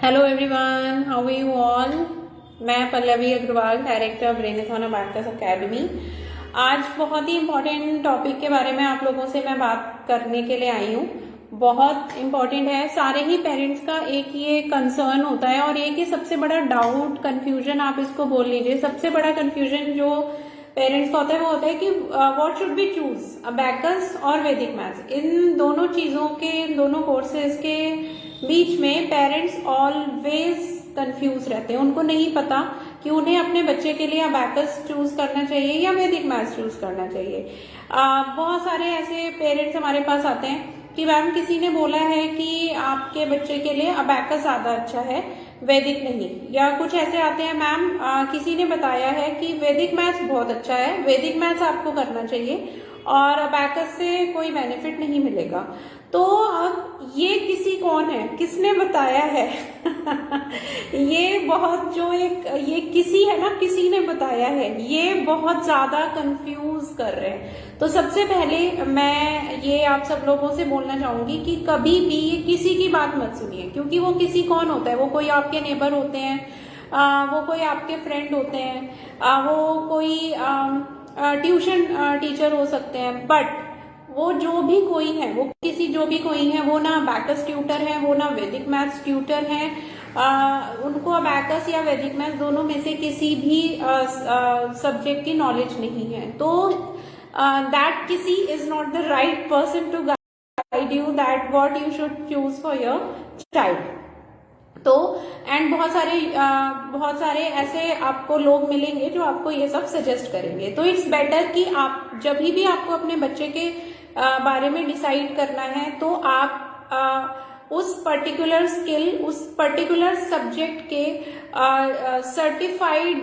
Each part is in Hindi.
Hello everyone, how are you all. मैं Pallavi Agarwal, director Brainthon abacus academy. आज बहुत ही इम्पोर्टेंट टॉपिक के बारे में आप लोगों से मैं बात करने के लिए आई हूँ। बहुत इम्पोर्टेंट है। सारे ही पेरेंट्स का एक ये कंसर्न होता है और एक ही सबसे बड़ा डाउट, कंफ्यूजन आप इसको बोल लीजिए। सबसे बड़ा कंफ्यूजन जो पेरेंट्स का होता है वो होता है कि what should be choose, abacus और वैदिक मैथ्स। इन दोनों चीजों के, इन दोनों कोर्सेज के बीच में पेरेंट्स ऑलवेज कंफ्यूज रहते हैं। उनको नहीं पता कि उन्हें अपने बच्चे के लिए अबैकस चूज करना चाहिए या वैदिक मैथ्स चूज करना चाहिए। बहुत सारे ऐसे पेरेंट्स हमारे पास आते हैं कि मैम किसी ने बोला है कि आपके बच्चे के लिए अबैकस ज्यादा अच्छा है, वैदिक नहीं। या कुछ ऐसे आते हैं मैम किसी ने बताया है कि वैदिक मैथ्स बहुत अच्छा है, वैदिक मैथ्स आपको करना चाहिए और अबैकस से कोई बेनिफिट नहीं मिलेगा। तो अब ये किसी कौन है, किसने बताया है ये बहुत जो एक ये किसी है ना, किसी ने बताया है, ये बहुत ज्यादा कंफ्यूज कर रहे हैं। तो सबसे पहले मैं ये आप सब लोगों से बोलना चाहूंगी कि कभी भी किसी की बात मत सुनिए, क्योंकि वो किसी कौन होता है। वो कोई आपके नेबर होते हैं, वो कोई आपके फ्रेंड होते हैं, वो कोई ट्यूशन टीचर हो सकते हैं। बट वो जो भी कोई है, वो किसी जो भी कोई है, वो ना अबैकस ट्यूटर है, वो ना वैदिक मैथ्स ट्यूटर है। उनको अबैकस या वैदिक मैथ्स दोनों में से किसी भी सब्जेक्ट की नॉलेज नहीं है। तो दैट किसी is not the right person to guide you that what you should choose for your child. तो एंड बहुत सारे ऐसे आपको लोग मिलेंगे जो आपको ये सब सजेस्ट करेंगे। तो इट्स बेटर कि आप जब भी आपको अपने बच्चे के बारे में डिसाइड करना है तो आप उस पर्टिकुलर स्किल, उस पर्टिकुलर सब्जेक्ट के सर्टिफाइड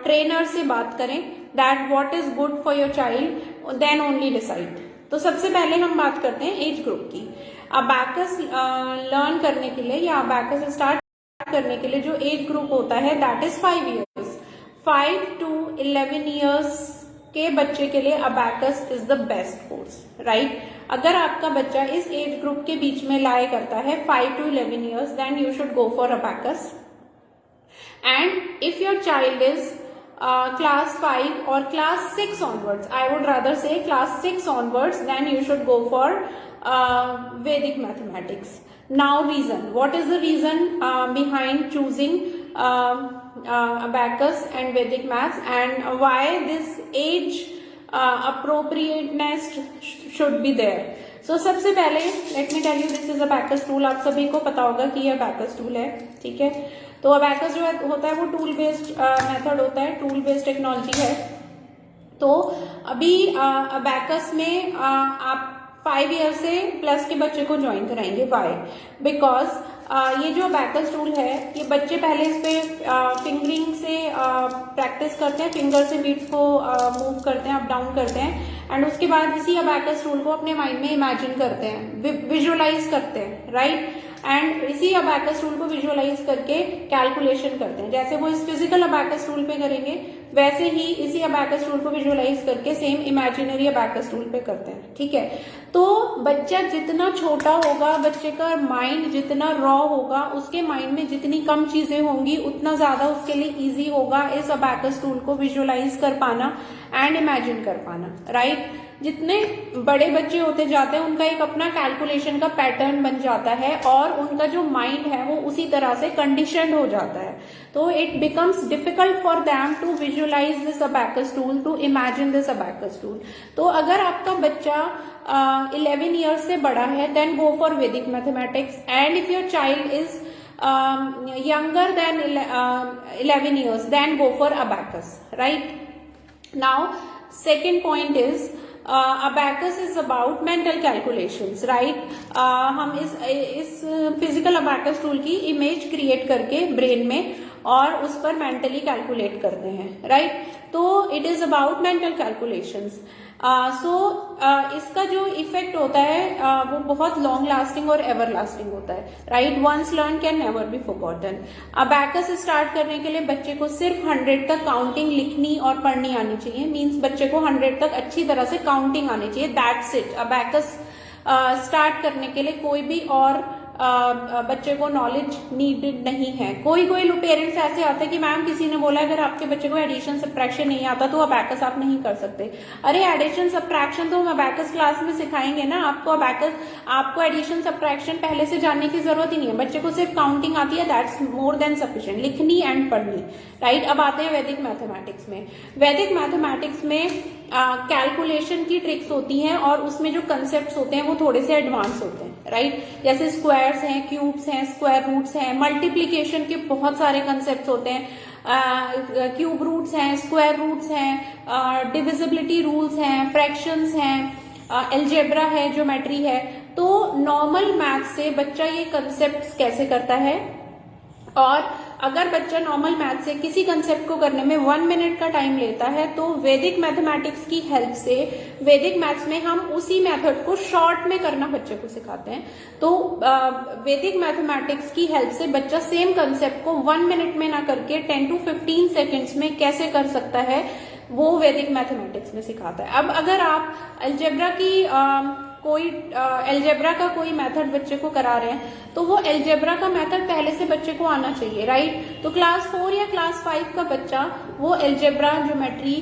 ट्रेनर से बात करें that what is good for your child, then only decide. तो सबसे पहले हम बात करते हैं एज ग्रुप की। अबैकस लर्न करने के लिए या अबैकस स्टार्ट करने के लिए जो एज ग्रुप होता है that is 5 years. 5 to 11 years के बच्चे के लिए abacus is the best course, right. अगर आपका बच्चा इस एज ग्रुप के बीच में लाए करता है 5 to 11 years, then you should go for abacus. And if your child is class 5 or class 6 onwards, I would rather say class 6 onwards, then you should go for Vedic mathematics. Now reason, what is the reason behind choosing abacus and Vedic maths, and why this age appropriateness should be there? So सबसे पहले let me tell you this is abacus tool। आप सभी को पता होगा कि ये abacus tool है, ठीक है। तो अबैकस जो होता है वो टूल बेस्ड मेथड होता है, टूल बेस्ड टेक्नोलॉजी है। तो अभी अबैकस में आप 5 ईयर से प्लस के बच्चे को ज्वाइन कराएंगे। वाई? बिकॉज ये जो अबैकस टूल है, ये बच्चे पहले इस पे फिंगरिंग से प्रैक्टिस करते हैं, फिंगर से बीट्स को मूव करते हैं, अप डाउन करते हैं, एंड उसके बाद इसी अबैकस टूल को अपने माइंड में इमेजिन करते हैं, विजुअलाइज करते हैं, राइट। एंड इसी अबैकस टूल को विजुअलाइज करके कैलकुलेशन करते हैं। जैसे वो इस फिजिकल अबैकस टूल पे करेंगे, वैसे ही इसी अबैकस टूल को विजुअलाइज करके सेम इमेजिनरी अबैकस टूल पे करते हैं, ठीक है। तो बच्चा जितना छोटा होगा, बच्चे का माइंड जितना रॉ होगा, उसके माइंड में जितनी कम चीजें होंगी, उतना ज्यादा उसके लिए इजी होगा इस अबैकस टूल को विजुअलाइज कर पाना एंड इमेजिन कर पाना, राइट। जितने बड़े बच्चे होते जाते हैं उनका एक अपना कैलकुलेशन का पैटर्न बन जाता है और उनका जो माइंड है वो उसी तरह से कंडीशनड हो जाता है। तो it becomes difficult for them to visualize this abacus tool, to imagine this abacus tool. तो अगर आपका बच्चा 11 ईयर्स से बड़ा है, then go for Vedic mathematics. And if your child is younger than 11 years, then go for abacus, right? Now second point is abacus is about mental calculations, right? हम इस फिजिकल abacus टूल की इमेज क्रिएट करके ब्रेन में और उस पर मेंटली कैलकुलेट करते हैं, राइट। तो it is about mental calculations. इसका जो इफेक्ट होता है वो बहुत लॉन्ग लास्टिंग और एवर लास्टिंग होता है, right. Once learn can never be forgotten. Abacus start करने के लिए बच्चे को सिर्फ 100 तक काउंटिंग लिखनी और पढ़नी आनी चाहिए। मीन्स बच्चे को 100 तक अच्छी तरह से काउंटिंग आनी चाहिए, दैट्स इट। अबैकस स्टार्ट करने के लिए कोई भी और बच्चे को नॉलेज नीडेड नहीं है। कोई कोई पेरेंट्स ऐसे आते हैं कि मैम किसी ने बोला अगर आपके बच्चे को एडिशन सब्ट्रैक्शन नहीं आता तो अबैकस आप नहीं कर सकते। अरे एडिशन सब्ट्रैक्शन तो हम अबैकस क्लास में सिखाएंगे ना, आपको एडिशन सब्ट्रैक्शन पहले से जानने की जरूरत ही नहीं है। बच्चे को सिर्फ काउंटिंग आती है, दैट्स मोर देन सफिशिएंट, लिखनी एंड पढ़नी, राइट। अब आते हैं वैदिक मैथमेटिक्स में। वैदिक मैथमेटिक्स में कैलकुलेशन की ट्रिक्स होती हैं और उसमें जो कंसेप्ट्स होते हैं वो थोड़े से एडवांस होते हैं, राइट। जैसे स्क्वायर्स हैं, क्यूब्स हैं, स्क्वायर रूट्स हैं, मल्टीप्लीकेशन के बहुत सारे कंसेप्ट्स होते हैं, क्यूब रूट्स हैं, स्क्वायर रूट्स हैं, डिविजिबिलिटी रूल्स हैं, फ्रैक्शंस हैं, एल्जेब्रा है, ज्योमेट्री है। तो नॉर्मल मैथ से बच्चा ये कंसेप्ट्स कैसे करता है, और अगर बच्चा नॉर्मल मैथ से किसी कंसेप्ट को करने में 1 मिनट का टाइम लेता है तो वैदिक मैथमेटिक्स की हेल्प से, वैदिक मैथ्स में हम उसी मेथड को शॉर्ट में करना बच्चे को सिखाते हैं। तो वैदिक मैथमेटिक्स की हेल्प से बच्चा सेम कंसेप्ट को 1 मिनट में ना करके 10 to 15 सेकेंड्स में कैसे कर सकता है वो वैदिक मैथमेटिक्स में सिखाता है। अब अगर आप अलजेब्रा की एल्जेब्रा का कोई मेथड बच्चे को करा रहे हैं तो वो एल्जेब्रा का मेथड पहले से बच्चे को आना चाहिए, राइट। तो क्लास 4 या क्लास 5 का बच्चा वो algebra, geometry,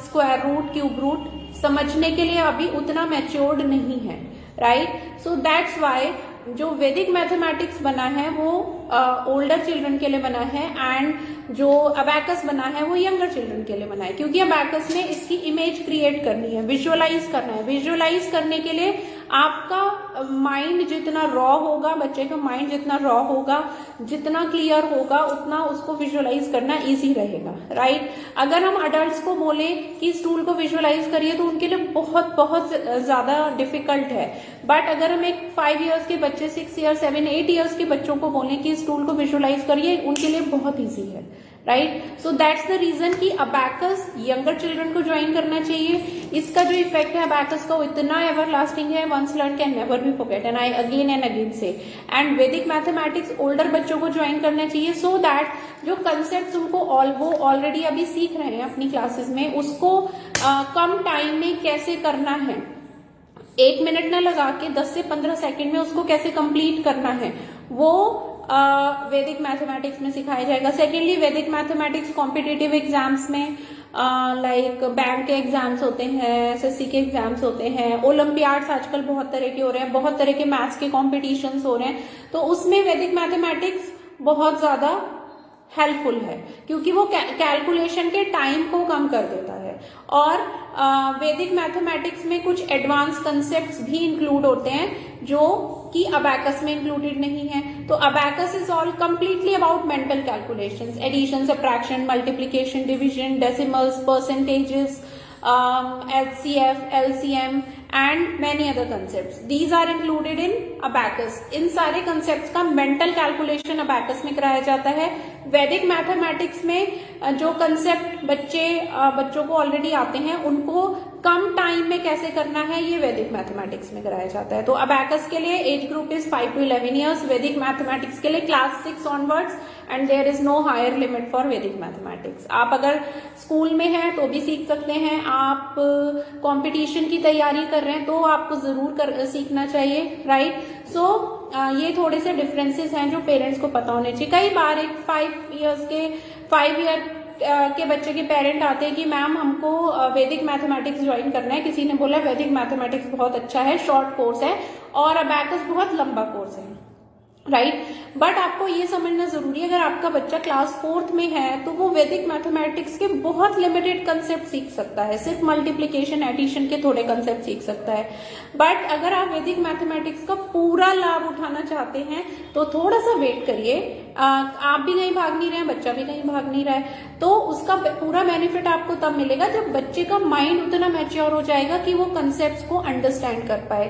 square root, cube root समझने के लिए अभी उतना मैच्योर्ड नहीं है, राइट। सो दैट्स वाई जो वैदिक मैथमेटिक्स बना है वो ओल्डर चिल्ड्रन के लिए बना है, एंड जो अबैकस बना है वो यंगर चिल्ड्रन के लिए बना है। क्योंकि अबैकस में इसकी इमेज क्रिएट करनी है, विजुअलाइज करना है। विजुअलाइज करने के लिए आपका माइंड जितना रॉ होगा, बच्चे का माइंड जितना रॉ होगा, जितना क्लियर होगा, उतना उसको विजुअलाइज करना इजी रहेगा, राइट। अगर हम अडल्ट्स को बोले कि इस टूल को विजुअलाइज करिए तो उनके लिए बहुत बहुत ज्यादा डिफिकल्ट है। बट अगर हम एक 5 इयर्स के बच्चे, 6 इयर्स, 7, 8 इयर्स के बच्चों को बोलें कि इस टूल को विजुअलाइज करिए, उनके लिए बहुत ईजी है, right. So that's the reason कि अबैकस यंगर चिल्ड्रन को ज्वाइन करना चाहिए। इसका जो इफेक्ट है अबैकस का वो इतना एवर लास्टिंग है, once learn can never be forget, and I again and again से। एंड वैदिक मैथमेटिक्स ओल्डर बच्चों को ज्वाइन करना चाहिए सो दैट जो कंसेप्ट उनको वो ऑलरेडी अभी सीख रहे हैं अपनी क्लासेस में, उसको कम टाइम में कैसे करना है, 1 मिनट ना लगा के 10 से 15 सेकेंड में उसको कैसे कंप्लीट करना है, वो वैदिक मैथमेटिक्स में सिखाया जाएगा। सेकेंडली वैदिक मैथमेटिक्स कॉम्पिटिटिव एग्जाम्स में लाइक बैंक के एग्जाम्स होते हैं, एसएससी के एग्जाम्स होते हैं, ओलंपियाड्स आजकल बहुत तरह के हो रहे हैं, बहुत तरह के मैथ्स के कॉम्पिटिशन्स हो रहे हैं, तो उसमें वैदिक मैथमेटिक्स बहुत ज्यादा हेल्पफुल है क्योंकि वो कैलकुलेशन के टाइम को कम कर देता है। और वैदिक मैथमेटिक्स में कुछ एडवांस कंसेप्ट्स भी इंक्लूड होते हैं जो कि अबैकस में इंक्लूडेड नहीं है। तो abacus is all completely about mental calculations, addition, subtraction, multiplication, division, decimals, percentages, HCF, LCM and many other concepts. These are included in abacus. इन सारे concepts का mental calculation abacus में कराया जाता है। वैदिक मैथमेटिक्स में जो कंसेप्ट बच्चों को ऑलरेडी आते हैं उनको कम टाइम में कैसे करना है ये वैदिक मैथमेटिक्स में कराया जाता है। तो अबैकस के लिए age group is 5 to 11 years, Vedic mathematics के लिए class 6 onwards, and there is no higher limit for Vedic mathematics. आप अगर स्कूल में हैं तो भी सीख सकते हैं, आप कंपटीशन की तैयारी कर रहे हैं तो आपको जरूर सीखना चाहिए, राइट। सो ये थोड़े से डिफरेंसेस हैं जो पेरेंट्स को पता होने चाहिए। कई बार एक 5 ईयर के बच्चे के पेरेंट आते हैं कि मैम हमको वैदिक मैथमेटिक्स ज्वाइन करना है, किसी ने बोला वैदिक मैथमेटिक्स बहुत अच्छा है, शॉर्ट कोर्स है, और अबैकस बहुत लंबा कोर्स है, राइट। बट आपको ये समझना जरूरी है अगर आपका बच्चा क्लास 4th में है तो वो वैदिक मैथमेटिक्स के बहुत लिमिटेड कंसेप्ट सीख सकता है, सिर्फ मल्टीप्लिकेशन, एडिशन के थोड़े कंसेप्ट सीख सकता है। बट अगर आप वैदिक मैथमेटिक्स का पूरा लाभ उठाना चाहते हैं तो थोड़ा सा वेट करिए। आप भी कहीं भाग नहीं रहे हैं, बच्चा भी कहीं भाग नहीं रहा है, तो उसका पूरा बेनिफिट आपको तब मिलेगा जब बच्चे का माइंड उतना मैच्योर हो जाएगा कि वो कंसेप्ट्स को अंडरस्टैंड कर पाए।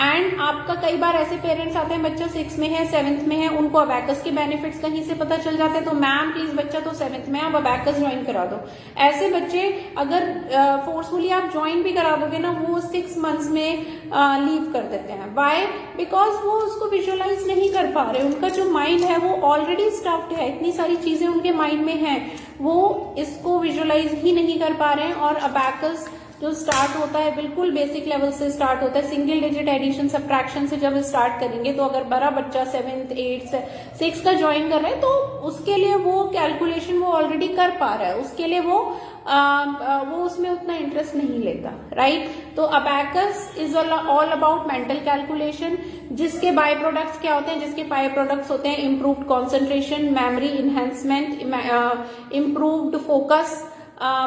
एंड आपका कई बार ऐसे पेरेंट्स आते हैं बच्चा 6 में है, 7th में है, उनको अबैकस के बेनिफिट्स कहीं से पता चल जाते हैं, तो मैम प्लीज बच्चा तो 7th में, आप अबैकस ज्वाइन करा दो। ऐसे बच्चे अगर फोर्सफुली आप ज्वाइन भी करा दोगे ना, वो 6 मंथ्स में लीव कर देते हैं। वाई? बिकॉज वो उसको विजुअलाइज नहीं कर पा रहे, उनका जो माइंड है वो ऑलरेडी स्टफ्ड है, इतनी सारी चीजें उनके माइंड में हैं, वो इसको विजुअलाइज ही नहीं कर पा रहे हैं। और अबैकस जो स्टार्ट होता है बिल्कुल बेसिक लेवल से स्टार्ट होता है, सिंगल डिजिट एडिशन सब्ट्रैक्शन से जब स्टार्ट करेंगे तो अगर बड़ा बच्चा 7th 8th 6th का ज्वाइन कर रहा है तो उसके लिए वो कैलकुलेशन वो ऑलरेडी कर पा रहा है, उसके लिए वो उसमें उतना इंटरेस्ट नहीं लेता, राइट। तो abacus is all about mental calculation, जिसके बाय प्रोडक्ट्स क्या होते हैं, जिसके बाय प्रोडक्ट्स होते हैं improved concentration, memory enhancement, improved focus,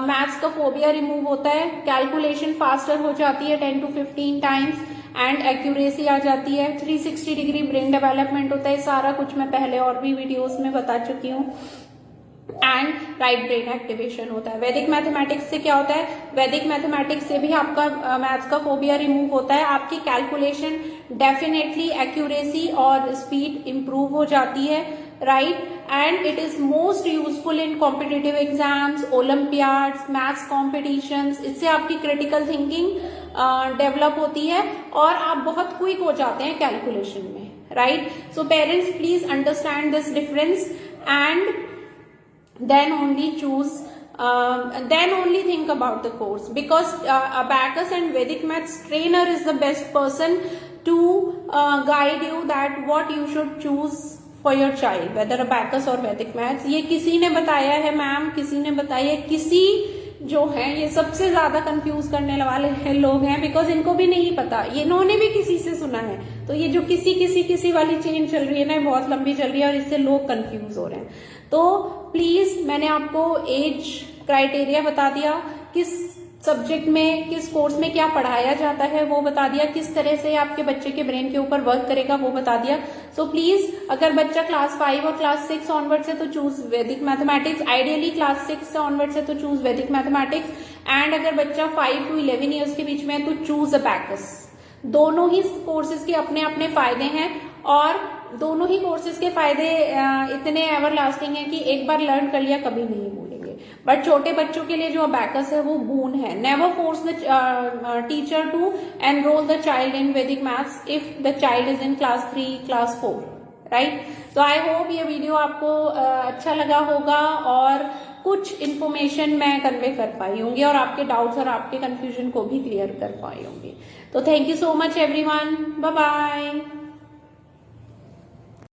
maths का फोबिया रिमूव होता है, कैलकुलेशन फास्टर हो जाती है 10 to 15 टाइम्स एंड एक्यूरेसी आ जाती है, 360 डिग्री ब्रेन डेवलपमेंट होता है। सारा कुछ मैं पहले और भी वीडियोस में बता चुकी हूँ। एंड राइट ब्रेन एक्टिवेशन होता है। वैदिक मैथमेटिक्स से क्या होता है, वैदिक मैथमेटिक्स से भी आपका मैथ्स का फोबिया रिमूव होता है, आपकी कैलकुलेशन डेफिनेटली एक्यूरेसी और स्पीड इंप्रूव हो जाती है, right. And it is most useful in competitive exams, Olympiads, maths competitions. इससे आपकी क्रिटिकल थिंकिंग डेवलप होती है और आप बहुत क्विक हो जाते हैं कैलकुलेशन में, right. So parents please understand this difference and then only think about the course, because Abacus and Vedic Maths trainer is the best person to guide you that what you should choose for your child, whether Abacus or Vedic Maths। ये किसी ने बताया है मैम, किसी ने बताया, किसी जो है ये सबसे ज्यादा कंफ्यूज करने वाले हैं लोग हैं, बिकॉज इनको भी नहीं पता, ये इन्होंने भी किसी से सुना है। तो ये जो किसी वाली चेन चल रही है ना, बहुत लंबी चल रही है और इससे लोग कंफ्यूज हो रहे हैं। तो प्लीज मैंने आपको एज क्राइटेरिया बता दिया, किस सब्जेक्ट में किस कोर्स में क्या पढ़ाया जाता है वो बता दिया, किस तरह से आपके बच्चे के ब्रेन के ऊपर वर्क करेगा वो बता दिया। सो प्लीज अगर बच्चा क्लास 5 और क्लास 6 ऑनवर्ड से तो चूज वैदिक मैथमेटिक्स, आइडियली क्लास 6 ऑनवर्ड से तो चूज वैदिक मैथमेटिक्स, एंड अगर बच्चा 5 to 11 ईयर्स के बीच में है तो चूज अबैकस। दोनों ही कोर्सेज के अपने अपने फायदे हैं और दोनों ही कोर्सेज के फायदे इतने एवरलास्टिंग हैं कि एक बार लर्न कर लिया कभी नहीं भूलेंगे। बट छोटे बच्चों के लिए जो अबैकस है वो बून है। Never force the teacher to enroll the child in Vedic maths if the child is in class 3 class 4, right. तो आई होप ये वीडियो आपको अच्छा लगा होगा और कुछ इन्फॉर्मेशन मैं कन्वे कर पाई होंगी और आपके डाउट्स और आपके कंफ्यूजन को भी क्लियर कर पाई होंगी। तो thank you so much everyone, bye bye.